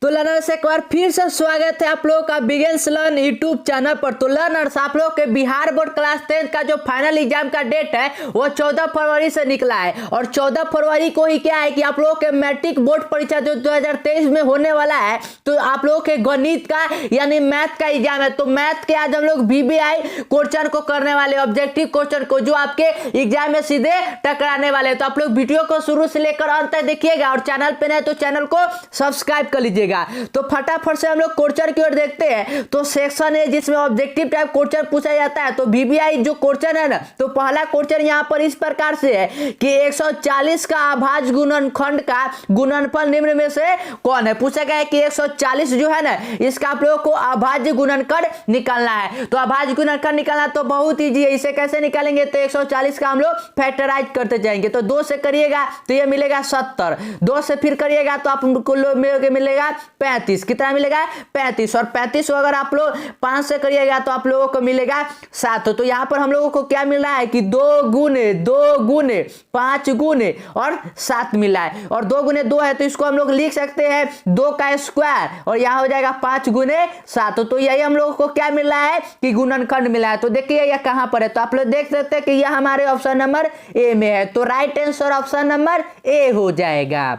तो लर्नर्स एक बार फिर से स्वागत है आप लोगों का बिगिंस लर्न यूट्यूब चैनल पर। तो लर्नर्स आप लोग के बिहार बोर्ड क्लास 10 का जो फाइनल एग्जाम का डेट है वो 14 फरवरी से निकला है और 14 फरवरी को ही क्या है कि आप लोगों के मैट्रिक बोर्ड परीक्षा जो 2023 में होने वाला है तो आप लोगों के गणित का यानी मैथ का एग्जाम है। तो मैथ के आज हम लोग VBI क्वेश्चन को करने वाले, ऑब्जेक्टिव क्वेश्चन को जो आपके एग्जाम में सीधे टकराने वाले। तो आप लोग वीडियो को शुरू से लेकर अंत तक देखिएगा और चैनल पे नए तो चैनल को सब्सक्राइब कर लीजिएगा। तो फटाफट से हम लोग क्वेश्चन की ओर देखते हैं। तो सेक्शन है जिसमें ऑब्जेक्टिव टाइप क्वेश्चन पूछा जाता है। तो VBI जो क्वेश्चन है ना, तो पहला क्वेश्चन यहां पर इस प्रकार से है कि 140 का अभाज्य गुणनखंड का गुणनफल निम्न में से कौन है। पूछा गया है कि 140 जो है ना इसका आप लोगों को अभाज्य गुणनखंड निकालना है। तो अभाज्य गुणनखंड निकालना तो बहुत ईजी है। इसे कैसे निकालेंगे तो 140 का हम लोग फैक्टराइज करते जाएंगे। तो 2 से करिएगा तो ये मिलेगा 70, 2 से फिर करिएगा तो आपको मिलेगा 35। कितना मिलेगा 35, और 35 को अगर आप लोग 5 से करिएगा तो आप लोगों को मिलेगा 7। तो यहाँ पर हम लोगों को क्या मिल रहा है कि 2 गुने 5 गुने और 7 मिला है, और 2 गुने 2 है तो इसको हम लोग लिख सकते हैं 2 का स्क्वायर और यहाँ हो जाएगा 5 गुने 7। तो यही हम लोगों को क्या मिल रहा है कि गुणनखंड मिला है। तो देखिए यह कहां पर है, तो आप लोग देख सकते हैं कि यह हमारे ऑप्शन नंबर ए में है। तो right answer option number A हो जाएगा।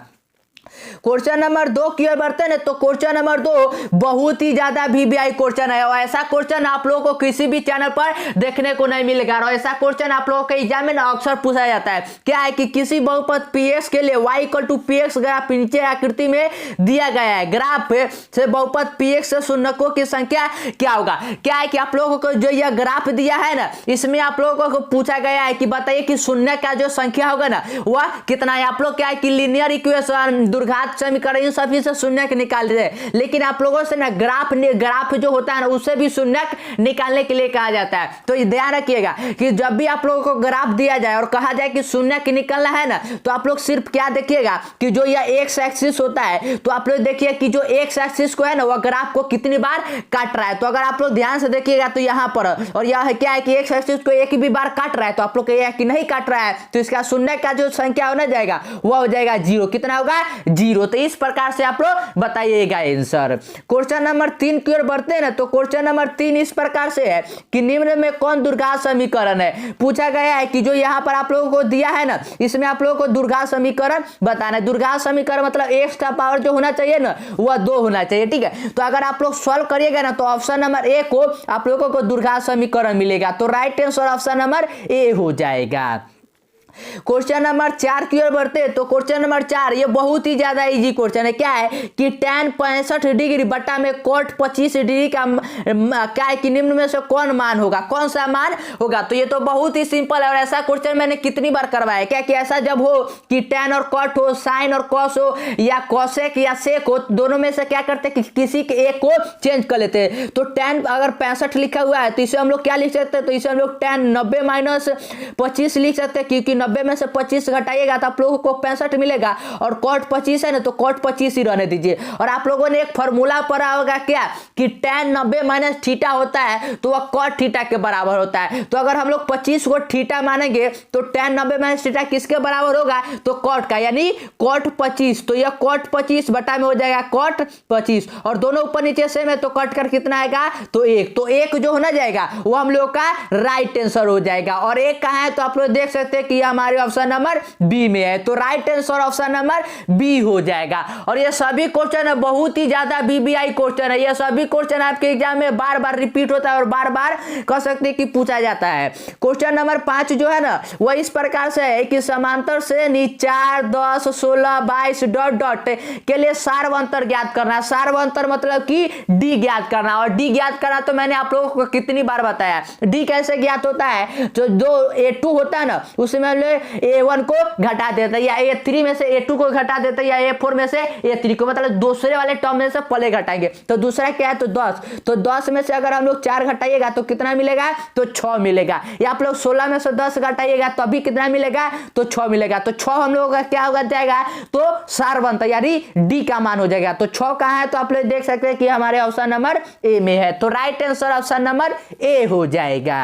क्वेश्चन नंबर 2 की ओर बढ़ते हैं। तो क्वेश्चन नंबर 2 बहुत ही ज्यादा VBI क्वेश्चन है और ऐसा क्वेश्चन आप लोगों को किसी भी चैनल पर देखने को नहीं मिलेगा। और ऐसा क्वेश्चन आप लोगों के एग्जाम में अक्सर पूछा जाता है। क्या है कि किसी बहुपद PX के लिए y = PX ग्राफ नीचे आकृति में दिया गया है। ग्राफ से बहुपद PX से शून्यकों की संख्या क्या होगा। क्या है कि आप लोगों को जो यह ग्राफ दिया है ना इसमें आप लोगों को पूछा गया है कि बताइए कि शून्य का जो संख्या होगा ना वह कितना है। आप लोग क्या है कि लीनियर इक्वेशन, दुर्घात समीकरण इन सभी से शून्यक निकाल दे, लेकिन आप लोगों से ना ग्राफ जो होता है ना उससे भी शून्यक निकालने के लिए कहा जाता है। तो ध्यान रखिएगा कि जब भी आप लोगों को ग्राफ दिया जाए और कहा जाए कि शून्यक निकालना है ना तो आप लोग सिर्फ क्या देखिएगा कि जो यह एक्स एक्सिस होता है तो आप लोग देखिए कि जो एक्स एक्सिस को है ना वह ग्राफ को कितनी बार काट रहा है। तो अगर आप लोग ध्यान से देखिएगा तो यहाँ पर और यह क्या है कि एक्स एक्सिस को एक भी बार काट रहा है तो आप लोग कहिएगा कि नहीं काट रहा है तो इसका शून्य का जो संख्या होना जाएगा वह हो जाएगा 0। कितना होगा 0। तो इस प्रकार से आप लोग बताइएगा आंसर। क्वेश्चन नंबर 3 की ओर बढ़ते हैं ना। तो क्वेश्चन नंबर 3 इस प्रकार से है कि निम्न में कौन द्विघात समीकरण है। पूछा गया है कि जो यहाँ पर आप लोगों को दिया है ना इसमें आप लोगों को द्विघात समीकरण बताना है। द्विघात समीकरण मतलब x का पावर जो होना चाहिए ना वह 2 होना चाहिए, ठीक है। तो अगर आप लोग सॉल्व करिएगा ना तो ऑप्शन नंबर ए को आप लोगों को द्विघात समीकरण मिलेगा। तो right answer option number A हो जाएगा। क्वेश्चन नंबर 4 की ओर बढ़ते हैं। तो क्वेश्चन नंबर 4 ये बहुत ही ज्यादा इजी क्वेश्चन है। क्या है कि tan 65 डिग्री बटा में cot 25 डिग्री का क्या है कि निम्न में से कौन मान होगा, कौन सा मान होगा। तो ये तो बहुत ही सिंपल है और ऐसा क्वेश्चन मैंने कितनी बार करवाया। क्या कि ऐसा जब हो कि tan और cot हो, sin और cos हो या cosec या sec हो, दोनों में से क्या करते कि किसी के एक को चेंज कर लेते हैं। तो tan अगर 65 लिखा हुआ है तो इसे हम लोग क्या लिख सकते हैं, तो इसे हम लोग tan 90 - 25 लिख सकते हैं, क्योंकि 90 में से 25 घटाइएगा तो आप लोगों को 65 मिलेगा और cot 25 है ना तो cot 25 ही रहने दीजिए। और आप लोगों ने एक फॉर्मूला पढ़ा होगा क्या कि tan 90 - थीटा होता है तो वह cot थीटा के बराबर होता है। तो अगर हम लोग 25 को थीटा मानेंगे तो tan 90 - थीटा किसके बराबर होगा तो cot का, यानी cot 25। तो यह cot 25 बटा में हो जाएगा cot 25 और दोनों ऊपर नीचे सेम है तो कट कर कितना आएगा तो 1। तो 1 जो होना जाएगा वो हम लोग का राइट आंसर हो जाएगा। और 1 कहां है तो आप लोग देख सकते हैं कि हमारे ऑप्शन नंबर बी में है। तो right answer option number B हो जाएगा। और ये सभी क्वेश्चन है बहुत ही ज्यादा VBI क्वेश्चन है। ये सभी क्वेश्चन आपके एग्जाम में बार बार रिपीट होता है और बार बार कह सकते हैं कि पूछा जाता है। क्वेश्चन नंबर 5 जो है ना वह इस प्रकार से है कि समांतर श्रेणी 4, 10, 16, 22 डॉट डॉट के लिए सार्वंतर ज्ञात करना। सार्वंतर मतलब कि डी ज्ञात करना, और डी ज्ञात करना तो मैंने आप लोगों को कितनी बार बताया। डी कैसे ज्ञात होता है, जो A2 होता है ना उसमें A1 को घटा देता है, या A3 में से A2 को घटा देता है, या A4 में से A3 को, मतलब दूसरे वाले टर्म में से पहले घटाएंगे। तो दूसरा क्या है तो 10। तो 10 में से अगर हम लोग 4 घटाइएगा तो कितना मिलेगा तो 6 मिलेगा। या आप लोग 16 में से 10 घटाइएगा तो अभी कितना मिलेगा तो 6 मिलेगा। तो 6 हम लोगों का क्या होगा जाएगा तो सार्वंतर यानी डी का मान हो जाएगा। तो 6 कहां है तो आप लोग देख सकते हैं कि हमारे ऑप्शन नंबर ए में है। तो right answer option number A हो जाएगा।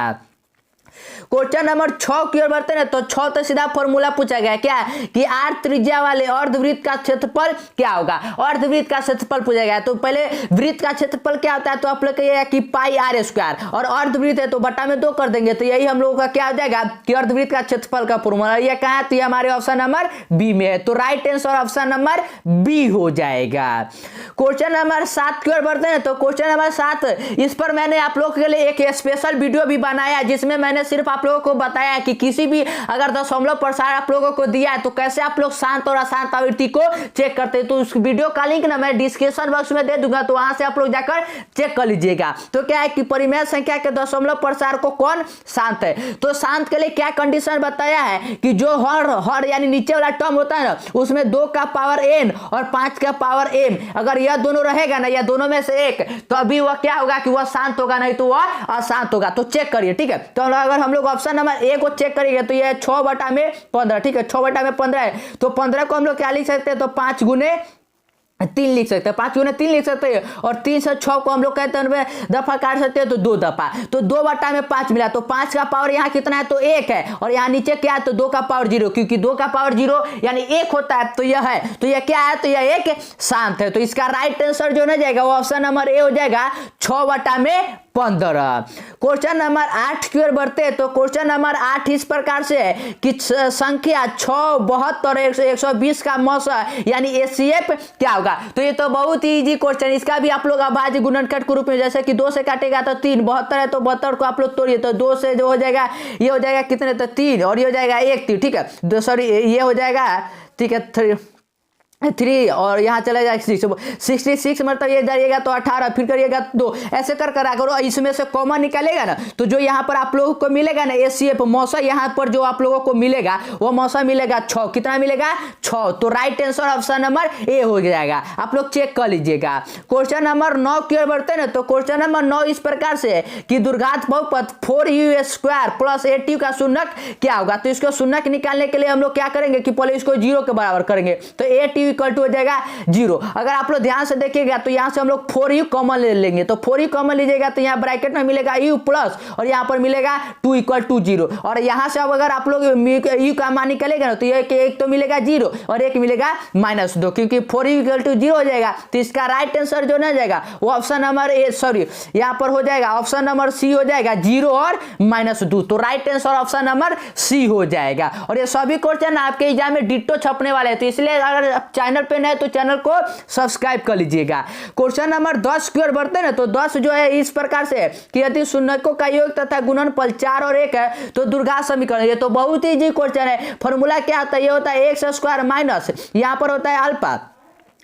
क्वेश्चन नंबर 6 की ओर बढ़ते हैं तो 6 तो सीधा फॉर्मूला पूछा गया क्या कि आर त्रिज्या वाले अर्धवृत्त का क्षेत्रफल क्या होगा। अर्धवृत्त का क्षेत्रफल पूछा गया तो पहले वृत्त का क्षेत्रफल क्या होता है तो आप लोग कहिएगा कि पाई आर स्क्वायर, और अर्धवृत्त है तो बटा में 2 कर देंगे तो यही हम लोगों का क्या हो जाएगा कि अर्धवृत्त का क्षेत्रफल का फॉर्मूला। ये कहां है तो ये हमारे ऑप्शन नंबर बी में है, तो right answer option number B हो जाएगा। क्वेश्चन नंबर 7 की ओर बढ़ते हैं तो क्वेश्चन नंबर 7 इस पर मैंने आप लोगों के लिए एक स्पेशल वीडियो भी बनाया जिसमें मैंने सिर्फ आप लोगों को बताया कि किसी भी अगर दशमलव प्रसार आप लोगों को दिया है तो कैसे आप लोग शांत और अशांत आवृत्ति को चेक करते हैं। तो उस वीडियो का लिंक ना मैं डिस्क्रिप्शन बॉक्स में दे दूंगा, तो वहां से आप लोग जाकर चेक कर लीजिएगा। तो क्या है कि परिमेय संख्या के दशमलव प्रसार को कौन शांत है, तो शांत के लिए क्या कंडीशन बताया है कि जो हर यानी नीचे वाला टर्म होता है ना उसमें 2 का पावर n और 5 का पावर m, अगर यह दोनों रहेगा ना या दोनों में से एक, तो अभी वह क्या होगा कि वह शांत होगा, नहीं तो वह अशांत होगा। तो चेक करिए, ठीक है। तो अगर हम लोग ऑप्शन नंबर ए को चेक करेंगे तो यह 6/15, ठीक है, 6/15 है। तो 15 को हम लोग क्या लिख सकते हैं तो 5 गुने 3 लिख सकते हैं, 5 गुने 3 लिख सकते हैं, और 3 से 6 को हम लोग कहते हैं दफा काट सकते हैं तो 2 दफा, तो 2/5 मिला। तो 5 का पावर यहाँ कितना है तो 1 है, और यहाँ नीचे क्या है तो 2 का पावर 0, क्योंकि 2 का पावर 0 यानी 1 होता है तो यह है, तो यह क्या है तो यह एक शांत है। तो इसका राइट आंसर जो ना जाएगा वो ऑप्शन नंबर ए हो जाएगा 6/15। क्वेश्चन नंबर 8 की ओर बढ़ते हैं तो क्वेश्चन नंबर 8 इस प्रकार से है कि संख्या 6, 72 और 120 का मौसा यानी एचसीएफ क्या होगा। तो ये तो बहुत ही इजी क्वेश्चन, इसका भी आप लोग अभाज्य गुणनखंड के रूप में, जैसे कि 2 से काटेगा तो 3, 72 है तो 72 को आप लोग तोड़िए तो 2 से जो हो जाएगा ये हो जाएगा कितने तो 3, और ये हो जाएगा 1, ठीक है, सॉरी ये हो जाएगा, ठीक है 3 और यहाँ चला जाएगा 66 मतलब ये जाइएगा तो 18, फिर करिएगा 2, ऐसे कर करो। इसमें से कॉमन निकालेगा ना तो जो यहाँ पर आप लोगों को मिलेगा ना एचसीएफ मौसा, यहाँ पर जो आप लोगों को मिलेगा वो मौसा मिलेगा 6, कितना मिलेगा 6, तो right answer option number A हो जाएगा। आप लोग चेक कर लीजिएगा। क्वेश्चन नंबर 9 की ओर बढ़ते हैं ना तो क्वेश्चन नंबर 9 इस प्रकार से है कि दुर्घात बहुपद 4u² + 8u का शून्यक क्या होगा। तो इसको शून्यक निकालने के लिए हम लोग क्या करेंगे कि पहले इसको 0 के बराबर करेंगे, तो 8u = हो जाएगा 0। अगर आप लोग ध्यान से देखिएगा तो यहां से हम लोग 4u कॉमन ले लेंगे, तो 4u कॉमन लीजिएगा तो यहाँ ब्रैकेट में मिलेगा u प्लस और यहाँ पर मिलेगा 2 = 0, और यहाँ से अब अगर आप लोग u का मान निकलेगा ना तो ये एक तो मिलेगा 0 और एक मिलेगा -2, क्योंकि 4u = 0 हो जाएगा। तो इसका राइट आंसर जो ना जाएगा वो ऑप्शन नंबर ए, सॉरी यहाँ पर हो जाएगा ऑप्शन नंबर सी हो जाएगा 0 और -2, तो right answer option number C हो जाएगा। और ये सभी क्वेश्चन आपके एग्जाम में डिट्टो छपने वाले हैं, तो इसलिए अगर चैनल पे नए तो चैनल को सब्सक्राइब कर लीजिएगा। क्वेश्चन नंबर 10 की ओर बढ़ते हैं ना तो 10 जो है इस प्रकार से है कि यदि शून्यकों का योग तथा गुणनफल 4 और 1 है तो दुर्घात समीकरण, ये तो बहुत ही इजी क्वेश्चन है। फॉर्मूला क्या होता है, ये होता है x² माइनस यहाँ पर होता है अल्फा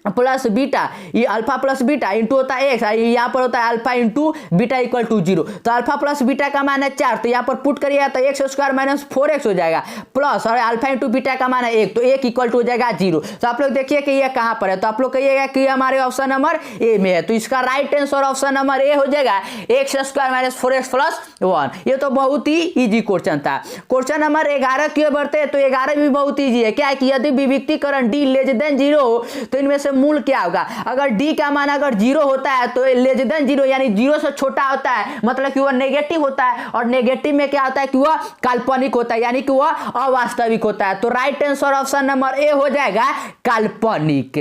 प्लस बीटा, ये अल्फा प्लस बीटा इंटू होता है एक्स, यहाँ पर होता है अल्फा इंटू बीटा = 0। तो अल्फा प्लस बीटा का मान है 4, तो यहाँ पर पुट करिएगा तो x² - 4x हो जाएगा, प्लस और अल्फा इंटू बीटा का मान है 1, तो 1 = हो जाएगा 0। तो आप लोग देखिए कि ये कहाँ पर है, तो आप लोग कहिएगा कि हमारे ऑप्शन नंबर ए में है, तो इसका right answer option number A हो जाएगा x² - 4x + 1। ये तो बहुत ही ईजी क्वेश्चन था। क्वेश्चन नंबर 11 की ओर बढ़ते हैं तो 11 भी बहुत ईजी है। क्या है कि यदि विविक्तीकरण d < 0 हो तो इनमें से मूल क्या होगा। अगर d का मान अगर 0 होता है तो <0 यानी 0 से छोटा होता है, मतलब कि वह नेगेटिव होता है, और नेगेटिव में क्या होता है कि वह काल्पनिक होता है, यानी कि वह अवास्तविक होता है। तो right answer option number A हो जाएगा काल्पनिक।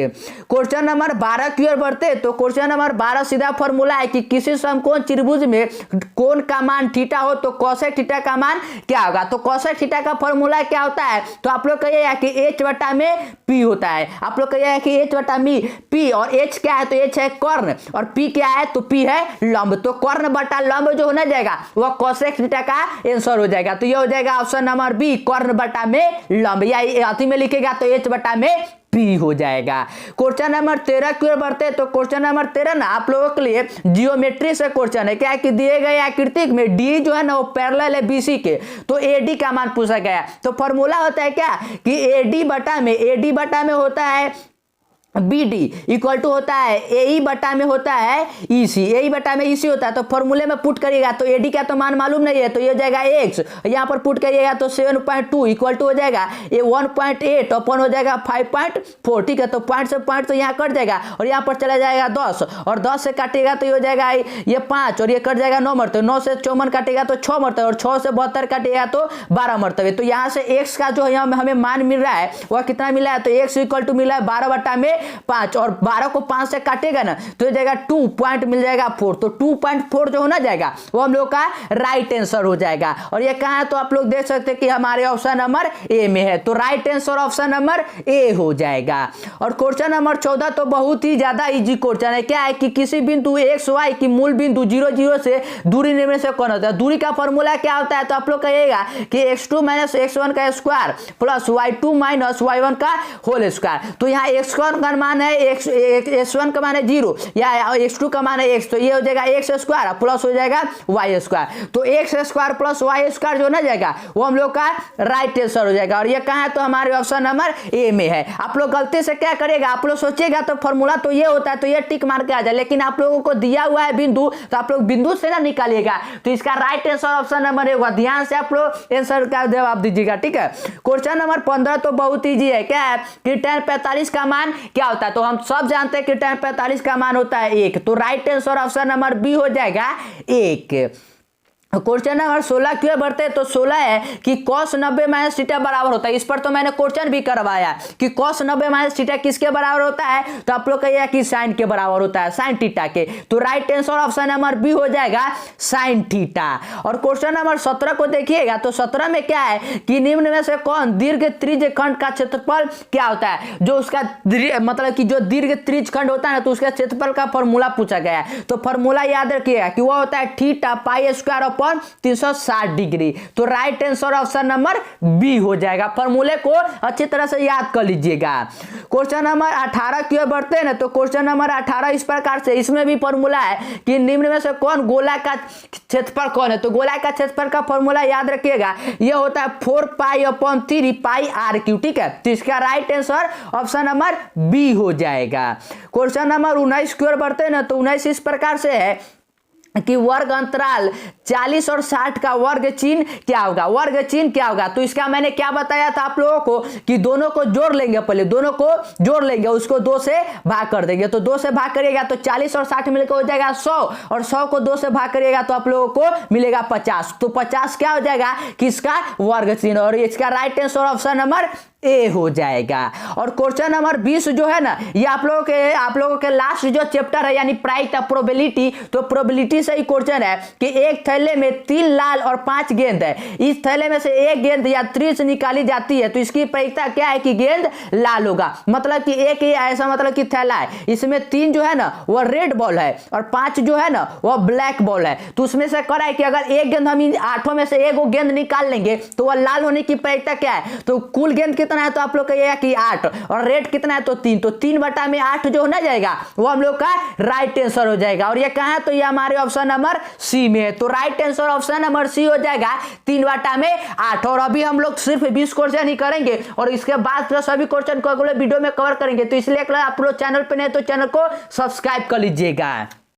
क्वेश्चन नंबर 12 की ओर बढ़ते तो क्वेश्चन नंबर 12 सीधा फॉर्मूला है कि किसी समकोण त्रिभुज में कोण का मान थीटा हो तो कोसेक थीटा का मान क्या होगा। तो कोसेक थीटा का फॉर्मूला क्या होता है, तो आप लोग कहिएगा कि h/p होता है। आप लोग कहिएगा कि h/p, और h क्या है तो h है कर्ण, और p क्या है तो p है लंब, तो कर्ण बटा लंब जो होना जाएगा वह कोसेक थीटा का आंसर हो जाएगा। तो ये हो जाएगा ऑप्शन नंबर बी, कर्ण बटा में लंब, या अति में लिखेगा तो h/p हो जाएगा। क्वेश्चन नंबर 13 की ओर बढ़ते हैं तो क्वेश्चन नंबर 13 ना आप लोगों के लिए जियोमेट्री से क्वेश्चन है। क्या है कि दिए गए आकृति में डी जो है ना वो पैरेलल है बीसी के, तो एडी का मान पूछा गया। तो फॉर्मूला होता है क्या कि एडी बटा में होता है बी डी इक्वल टू होता है ए ई बटा में होता है ई सी, ए ई बटा में ई सी होता है। तो फॉर्मूले में पुट करिएगा तो ए डी का तो मान मालूम नहीं है, तो ये हो जाएगा एक्स, यहाँ पर पुट करिएगा तो 7.2 इक्वल टू हो जाएगा ये 1.8 अपन हो जाएगा 5.4। ठीक है, तो पॉइंट से पॉइंट तो यहाँ कट जाएगा और यहाँ पर चला जाएगा 10 और 10 से काटेगा तो ये हो जाएगा ये 5 और ये कट जाएगा 9 मरतबे, 9 से 54 काटेगा तो 6 मरतबे और 6 से 72 काटेगा तो 12 मरतबे। तो यहाँ से एक्स का जो यहाँ हमें मान मिल रहा है वह कितना मिला है, तो एक्स इक्वल टू मिला है 12 बटा में 5 और 12 को 5 से काटेगा ना तो ये जाएगा 2 पॉइंट मिल जाएगा 4। तो 2.4 जो होना जाएगा वो हम लोग का राइट आंसर हो जाएगा। और ये कहाँ है तो आप लोग देख सकते हैं कि हमारे ऑप्शन नंबर ए में है, तो right answer option number A हो जाएगा। और क्वेश्चन नंबर 14 तो बहुत ही ज्यादा इजी क्वेश्चन है। क्या है कि किसी बिंदु एक्स वाई की मूल बिंदु 0 0 से दूरी निर्णय से कौन होता है। दूरी का फॉर्मूला क्या होता है तो आप लोग कहिएगा कि x2 माइनस x1 का square plus y2 minus y1 का होल स्क्वायर। तो यहाँ x1 का मान है x1 का मान है 0 या x2 का मान है x, तो ये हो जाएगा x स्क्वायर प्लस हो जाएगा y स्क्वायर। तो x square plus y square जो ना जाएगा वो हम लोग का राइट आंसर हो जाएगा। और ये कहाँ है तो हमारे ऑप्शन नंबर ए में है। आप लोग गलती से क्या करेगा, आप लोग सोचिएगा तो फॉर्मूला तो ये होता है तो ये टिक मार के आ जाए, लेकिन आप लोगों को दिया हुआ है बिंदु तो आप लोग बिंदु से ना निकालिएगा। तो इसका right answer option number A होगा। ध्यान से आप लोग आंसर का जवाब दीजिएगा। ठीक है, क्वेश्चन नंबर 15 तो बहुत ईजी है। क्या है कि tan 45 का मान क्या होता है, तो हम सब जानते हैं कि tan 45 का मान होता है 1, तो right answer option number B हो जाएगा 1। क्वेश्चन नंबर 16 क्यों बढ़ते हैं तो 16 है कि cos 90 माइनस थीटा बराबर होता है। इस पर तो मैंने क्वेश्चन भी करवाया कि cos 90 माइनस थीटा किसके बराबर होता है, तो आप लोग कहिएगा कि साइन के बराबर होता है, साइन थीटा के। तो right answer option number B हो जाएगा साइन थीटा। और क्वेश्चन नंबर 17 को देखिएगा तो 17 में क्या है कि निम्न में से कौन दीर्घ त्रिज्य खंड का क्षेत्रफल क्या होता है। जो उसका मतलब कि जो दीर्घ त्रिज्य खंड होता है ना तो उसका क्षेत्रफल का फॉर्मूला पूछा गया है। तो फॉर्मूला याद रखिएगा कि वह होता है थीटा पाई स्क्वायर 360 डिग्री। तो right answer option number B हो जाएगा। फॉर्मूले को अच्छी तरह से याद कर लीजिएगा। क्वेश्चन नंबर 18 क्यों बढ़ते हैं ना तो क्वेश्चन नंबर 18 इस प्रकार से, इसमें भी फॉर्मूला है कि निम्न में से कौन गोला का क्षेत्रफल कौन है। तो गोला का क्षेत्रफल का फॉर्मूला याद रखिएगा, यह होता है 4 pi upon 3 pi R cube. ठीक है, तो इसका right answer option number B हो जाएगा। क्वेश्चन नंबर 19 क्यों बढ़ते हैं ना तो 19 इस प्रकार से है कि वर्ग अंतराल 40 और 60 का वर्ग चिन्ह क्या होगा। वर्ग चिन्ह क्या होगा तो इसका मैंने क्या बताया था आप लोगों को कि दोनों को जोड़ लेंगे, पहले दोनों को जोड़ लेंगे, उसको 2 से भाग कर देंगे। तो 2 से भाग करिएगा तो 40 और 60 मिलकर हो जाएगा 100 और 100 को 2 से भाग करिएगा तो आप लोगों को मिलेगा 50। तो 50 क्या हो जाएगा किसका वर्ग चिन्ह, और इसका right answer option number A हो जाएगा। और क्वेश्चन नंबर 20 जो है ना ये आप लोगों के लास्ट जो चैप्टर है यानी प्राइट ऑफ प्रोबेबिलिटी, तो प्रोबेबिलिटी से ही क्वेश्चन है कि एक थैले में 3 लाल और 5 गेंद है। इस थैले में से एक गेंद या 3 से निकाली जाती है तो इसकी प्रायिकता क्या है कि गेंद लाल होगा। मतलब कि एक ही ऐसा मतलब कि थैला है, इसमें 3 जो है ना वह रेड बॉल है और 5 जो है ना वह ब्लैक बॉल है। तो उसमें से करा है कि अगर एक गेंद हम इन 8 में से एक गेंद निकाल लेंगे तो वह लाल होने की प्रायिकता क्या है, तो कुल गेंद कितना है तो आप लोग कहिएगा कि 8 और रेड कितना है तो 3, तो 3 बटा में 8 जो होना जाएगा वो हम लोग का राइट आंसर हो जाएगा। और ये कहां है तो ये हमारे ऑप्शन नंबर सी में है। तो right answer option number C हो जाएगा 3 बटा में 8। और अभी हम लोग सिर्फ 20 क्वेश्चन ही करेंगे और इसके बाद सभी क्वेश्चन को अगले वीडियो में कवर करेंगे। तो इसलिए आप लोग चैनल पे नहीं तो चैनल को सब्सक्राइब कर लीजिएगा।